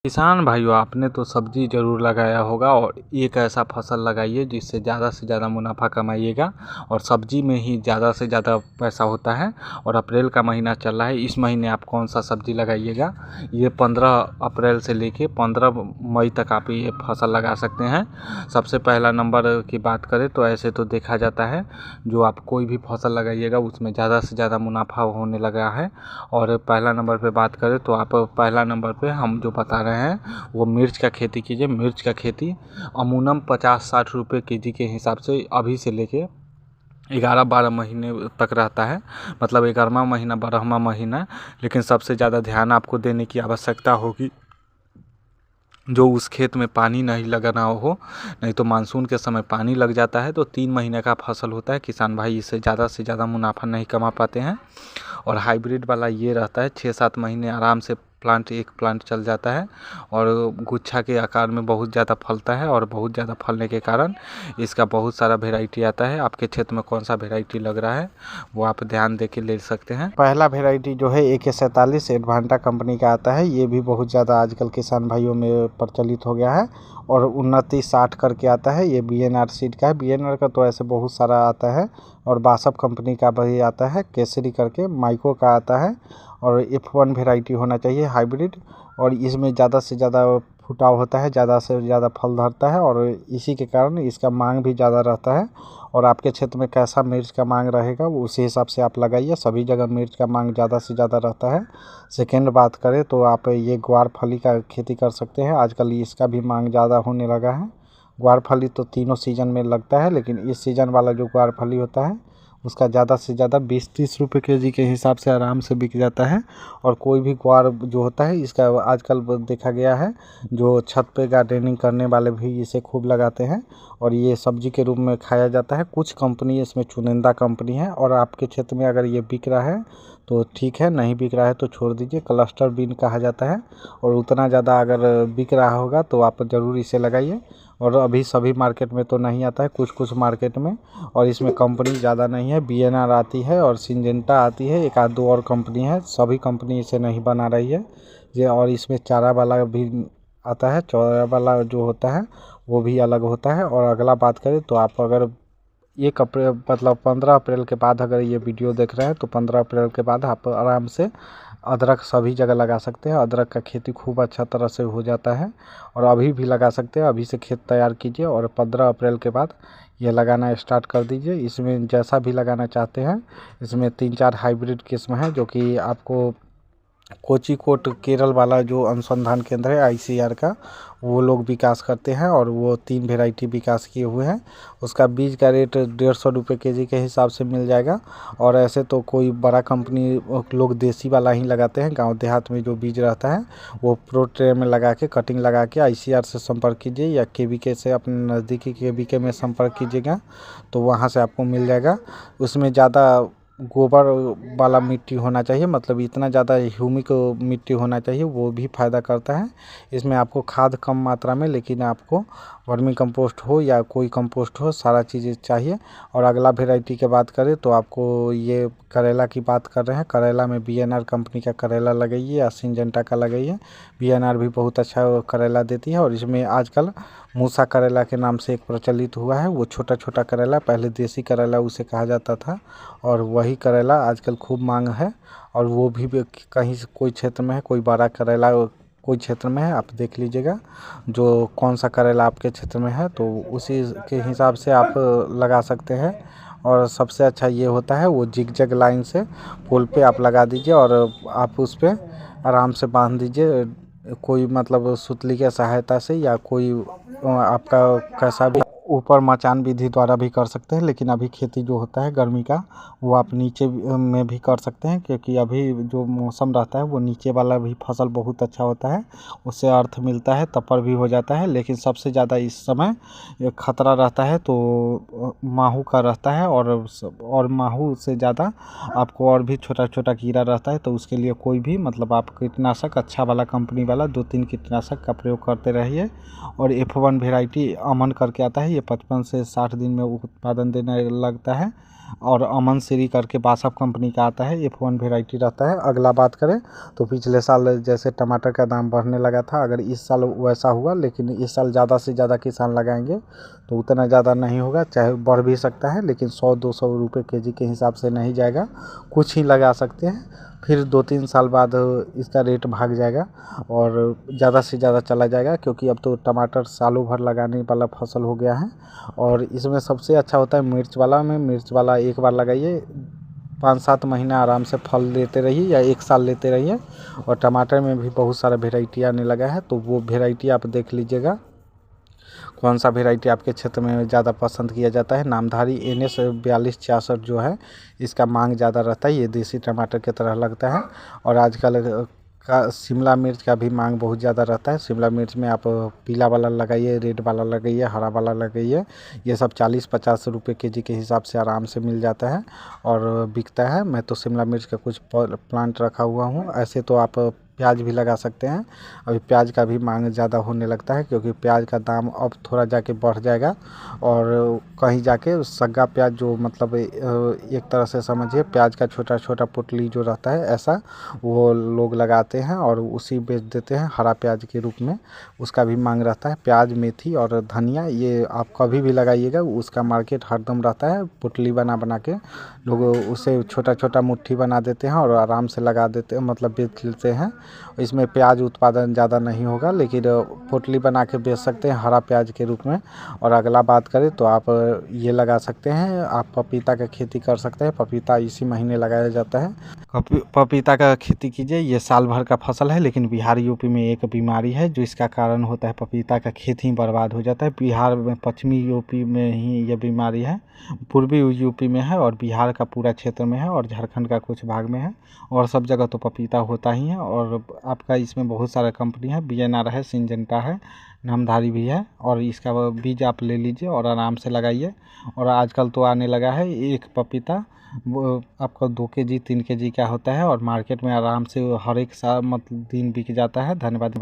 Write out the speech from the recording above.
किसान भाइयों, आपने तो सब्जी ज़रूर लगाया होगा और एक ऐसा फसल लगाइए जिससे ज़्यादा से ज़्यादा मुनाफा कमाइएगा और सब्जी में ही ज़्यादा से ज़्यादा पैसा होता है। और अप्रैल का महीना चल रहा है, इस महीने आप कौन सा सब्जी लगाइएगा, ये 15 अप्रैल से लेके 15 मई तक आप ये फसल लगा सकते हैं। सबसे पहला नंबर की बात करें तो ऐसे तो देखा जाता है जो आप कोई भी फसल लगाइएगा उसमें ज़्यादा से ज़्यादा मुनाफा होने लगा है। और पहला नंबर पे बात करें तो आप पहला नंबर पे हम जो बता रहे हैं वो मिर्च का खेती कीजिए। मिर्च का खेती अमूनम 50-60 रुपये केजी के हिसाब से अभी से लेके 11-12 महीने तक रहता है, मतलब 11वां महीना 12वां महीना। लेकिन सबसे ज़्यादा ध्यान आपको देने की आवश्यकता होगी जो उस खेत में पानी नहीं लगना हो, नहीं तो मानसून के समय पानी लग जाता है तो 3 महीने का फसल होता है। किसान भाई इससे ज़्यादा मुनाफा नहीं कमा पाते हैं। और हाइब्रिड वाला ये रहता है 6-7 महीने आराम से एक प्लांट चल जाता है और गुच्छा के आकार में बहुत ज़्यादा फलता है। और बहुत ज़्यादा फलने के कारण इसका बहुत सारा वेराइटी आता है। आपके क्षेत्र में कौन सा वेराइटी लग रहा है वो आप ध्यान दे के ले सकते हैं। पहला वेराइटी जो है AK47 एडवांटा कंपनी का आता है। ये भी बहुत ज़्यादा आजकल किसान भाइयों में प्रचलित हो गया है। और उन्नति 60 करके आता है, ये BNR सीड का है। BNR का तो ऐसे बहुत सारा आता है। और बासप कंपनी का भी आता है, केसरी करके माइको का आता है। और F1 वेराइटी होना चाहिए हाइब्रिड। और इसमें ज़्यादा से ज़्यादा फुटाव होता है, ज़्यादा से ज़्यादा फल धरता है और इसी के कारण इसका मांग भी ज़्यादा रहता है। और आपके क्षेत्र में कैसा मिर्च का मांग रहेगा वो उसी हिसाब से आप लगाइए। सभी जगह मिर्च का मांग ज़्यादा से ज़्यादा रहता है। सेकेंड बात करें तो आप ये ग्वारफली का खेती कर सकते हैं। आजकल इसका भी मांग ज़्यादा होने लगा है। ग्वारफली तो तीनों सीजन में लगता है, लेकिन इस सीज़न वाला जो ग्वारफली होता है उसका ज़्यादा से ज़्यादा 20-30 रुपये केजी के हिसाब से आराम से बिक जाता है। और कोई भी ग्वार जो होता है इसका आजकल देखा गया है जो छत पे गार्डनिंग करने वाले भी इसे खूब लगाते हैं और ये सब्जी के रूप में खाया जाता है। कुछ कंपनी इसमें चुनिंदा कंपनी है और आपके क्षेत्र में अगर ये बिक रहा है तो ठीक है, नहीं बिक रहा है तो छोड़ दीजिए। क्लस्टर बीन कहा जाता है और उतना ज़्यादा अगर बिक रहा होगा तो आप ज़रूर इसे लगाइए। और अभी सभी मार्केट में तो नहीं आता है, कुछ कुछ मार्केट में। और इसमें कंपनी ज़्यादा नहीं है, BNR आती है और सिंजेंटा आती है, एक आध दो और कंपनी है। सभी कंपनी इसे नहीं बना रही है ये। और इसमें चारा वाला भी आता है, चारा वाला जो होता है वो भी अलग होता है। और अगला बात करें तो आप अगर 1 अप्रैल मतलब 15 अप्रैल के बाद अगर ये वीडियो देख रहे हैं तो 15 अप्रैल के बाद आप आराम से अदरक सभी जगह लगा सकते हैं। अदरक का खेती खूब अच्छा तरह से हो जाता है और अभी भी लगा सकते हैं। अभी से खेत तैयार कीजिए और 15 अप्रैल के बाद ये लगाना स्टार्ट कर दीजिए। इसमें जैसा भी लगाना चाहते हैं, इसमें 3-4 हाइब्रिड किस्म है जो कि आपको कोचिकोट केरल वाला जो अनुसंधान केंद्र है ICAR का, वो लोग विकास करते हैं और वो 3 वेराइटी विकास किए हुए हैं। उसका बीज का रेट 150 रुपये केजी के हिसाब से मिल जाएगा। और ऐसे तो कोई बड़ा कंपनी लोग देसी वाला ही लगाते हैं। गांव देहात में जो बीज रहता है वो प्रो ट्रे में लगा के कटिंग लगा के ICAR से संपर्क कीजिए या KVK से, अपने नज़दीकी KVK में संपर्क कीजिएगा तो वहाँ से आपको मिल जाएगा। उसमें ज़्यादा गोबर वाला मिट्टी होना चाहिए, मतलब इतना ज़्यादा ह्यूमिक मिट्टी होना चाहिए, वो भी फ़ायदा करता है। इसमें आपको खाद कम मात्रा में, लेकिन आपको वर्मी कंपोस्ट हो या कोई कंपोस्ट हो, सारा चीज़ें चाहिए। और अगला वेराइटी की बात करें तो आपको ये करेला की बात कर रहे हैं। करेला में BNR कंपनी का करेला लगाइए या सिंजेंटा का लगाइए। BNR भी बहुत अच्छा करेला देती है। और इसमें आजकल मूसा करेला के नाम से एक प्रचलित हुआ है, वो छोटा छोटा करेला, पहले देसी करेला उसे कहा जाता था और वही करेला आजकल खूब मांग है। और वो भी कहीं कोई क्षेत्र में है, कोई बड़ा करेला कोई क्षेत्र में है, आप देख लीजिएगा जो कौन सा करेला आपके क्षेत्र में है तो उसी के हिसाब से आप लगा सकते हैं। और सबसे अच्छा ये होता है वो जिगजैग लाइन से पोल पे आप लगा दीजिए और आप उस पर आराम से बांध दीजिए, कोई मतलब सुतली के सहायता से या कोई आपका कैसा भी ऊपर मचान विधि द्वारा भी कर सकते हैं। लेकिन अभी खेती जो होता है गर्मी का वो आप नीचे में भी कर सकते हैं, क्योंकि अभी जो मौसम रहता है वो नीचे वाला भी फसल बहुत अच्छा होता है, उससे अर्थ मिलता है, तपर भी हो जाता है। लेकिन सबसे ज़्यादा इस समय खतरा रहता है तो माहू का रहता है। और माहू से ज़्यादा आपको और भी छोटा छोटा कीड़ा रहता है, तो उसके लिए कोई भी मतलब आप कीटनाशक अच्छा वाला कंपनी वाला 2-3 कीटनाशक का प्रयोग करते रहिए। और F1 वेराइटी अमन करके आता है, ये 55 से 60 दिन में उत्पादन देने लगता है। और अमन श्री करके बासफ कंपनी का आता है, F1 वेराइटी रहता है। अगला बात करें तो पिछले साल जैसे टमाटर का दाम बढ़ने लगा था, अगर इस साल वैसा हुआ, लेकिन इस साल ज़्यादा से ज़्यादा किसान लगाएंगे तो उतना ज़्यादा नहीं होगा, चाहे बढ़ भी सकता है, लेकिन 100-200 रुपये केजी के हिसाब से नहीं जाएगा, कुछ ही लगा सकते हैं, फिर 2-3 साल बाद इसका रेट भाग जाएगा और ज़्यादा से ज़्यादा चला जाएगा, क्योंकि अब तो टमाटर सालों भर लगाने वाला फसल हो गया है। और इसमें सबसे अच्छा होता है मिर्च वाला में, मिर्च वाला एक बार लगाइए 5-7 महीना आराम से फल लेते रहिए या 1 साल लेते रहिए। और टमाटर में भी बहुत सारा वेराइटी आने लगा है, तो वो वेराइटी आप देख लीजिएगा कौन सा वेराइटी आपके क्षेत्र में ज़्यादा पसंद किया जाता है। नामधारी NS 4266 जो है, इसका मांग ज़्यादा रहता है, ये देसी टमाटर की तरह लगता है। और आजकल का शिमला मिर्च का भी मांग बहुत ज़्यादा रहता है। शिमला मिर्च में आप पीला वाला लगाइए, रेड वाला लगाइए, हरा वाला लगाइए, ये सब 40-50 रुपये केजी के हिसाब से आराम से मिल जाता है और बिकता है। मैं तो शिमला मिर्च का कुछ प्लांट रखा हुआ हूँ। ऐसे तो आप प्याज भी लगा सकते हैं। अभी प्याज का भी मांग ज़्यादा होने लगता है, क्योंकि प्याज का दाम अब थोड़ा जाके बढ़ जाएगा और कहीं जाके सग्गा प्याज जो मतलब एक तरह से समझिए प्याज का छोटा छोटा पुतली जो रहता है ऐसा, वो लोग लगाते हैं और उसी बेच देते हैं हरा प्याज के रूप में, उसका भी मांग रहता है। प्याज, मेथी और धनिया ये आप कभी भी लगाइएगा, उसका मार्केट हरदम रहता है। पुतली बना बना के लोग उसे छोटा छोटा मुट्ठी बना देते हैं और आराम से लगा देते हैं, मतलब बेच लेते हैं। इसमें प्याज उत्पादन ज़्यादा नहीं होगा, लेकिन पोटली बना के बेच सकते हैं हरा प्याज के रूप में। और अगला बात करें तो आप ये लगा सकते हैं, आप पपीता का खेती कर सकते हैं। पपीता इसी महीने लगाया जाता है। पपीता का खेती कीजिए, ये साल भर का फसल है, लेकिन बिहार यूपी में एक बीमारी है जो इसका कारण होता है पपीता का खेती बर्बाद हो जाता है। बिहार में पश्चिमी यूपी में ही ये बीमारी है, पूर्वी यूपी में है और बिहार का पूरा क्षेत्र में है और झारखंड का कुछ भाग में है, और सब जगह तो पपीता होता ही है। और आपका इसमें बहुत सारा कंपनी है, BNR है, सिंजेंटा है, नामधारी भी है, और इसका बीज आप ले लीजिए और आराम से लगाइए। और आजकल तो आने लगा है एक पपीता वो आपका 2 केजी 3 केजी का होता है और मार्केट में आराम से हर एक साल मतलब दिन बिक जाता है। धन्यवाद।